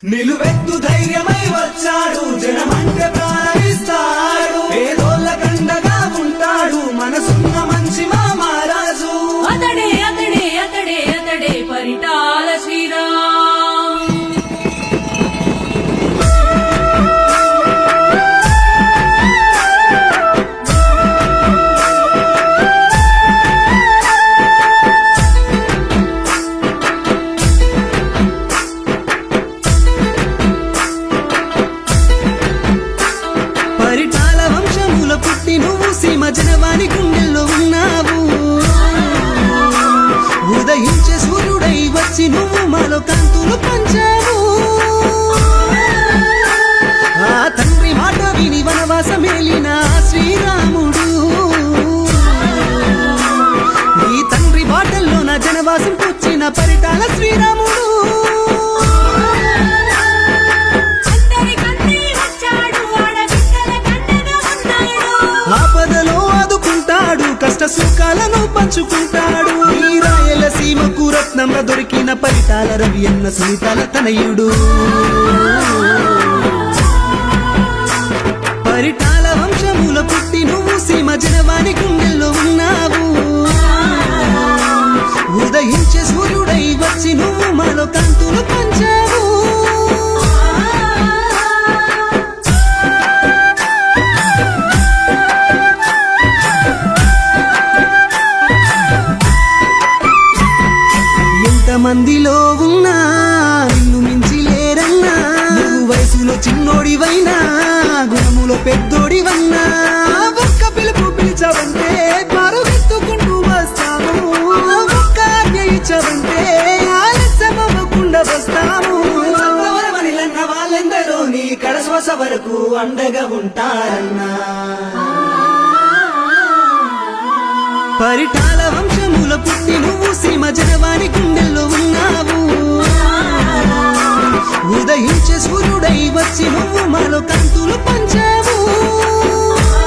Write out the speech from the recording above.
నిలువెత్తు ధైర్యమై వచ్చాడు, జనమంటే ప్రాణిస్తాడు, పేదోళ్ళ కండగా ఉంటాడు, మనసున్న మంచి మామారాజు. అతడే అతడే అతడే అతడే పరిటాల శ్రీరామ్. పరిటాల వంశముల పుట్టి నువ్వు సీమ జనవాని గుండెల్లో ఉన్నావు. ఉదయించే సూర్యుడై వచ్చి నువ్వు మాలో కాంతులు పంచావు. ఆ తండ్రి మాట విని వనవాసమేలిన శ్రీరాముడు, నీ తండ్రి బాటల్లో నా జనవాసం కూర్చిన పరిటాల శ్రీరాముడు. ఆపదలో ఆదుకుంటాడు, కష్ట సుఖాలను పంచుకుంటాడు. ఈ రాయలసీమకు రత్నంగా దొరికిన పరిటాల రవి అన్న సునీతాల తనయుడు. పరిటాల వంశముల పుట్టి నువ్వు సీమ జనవాని గుండెల్లో ఉన్నావు. ఉదయించే సూర్యుడై వచ్చి నువ్వు మాలో కాంతులు పంచావు. మందిలో ఉన్నా నిన్ను మించి లేరన్నా, నువ్వు వయసులో చిన్నోడివైనా గుణములో పెద్దోడివన్నా. ఒక్క పిలుపు పిలిచావంటే పరుగెత్తుకుంటూ వస్తాము, ఒక్క ఆజ్ఞ ఇచ్చావంటే ఆలస్యమవ్వకుండా వస్తాము. చంద్రవరమనిలన్న వాళ్ళందరూ నీ కడశ్వాస వరకు అండగా ఉంటారన్నా. పరిటాల వంశముల పుట్టి నువ్వు సీమ జనవాని గుండెల్లో ఉన్నావు. ఉదయించే సూర్యుడై వచ్చి నువ్వు మాలో కాంతులు పంచావు.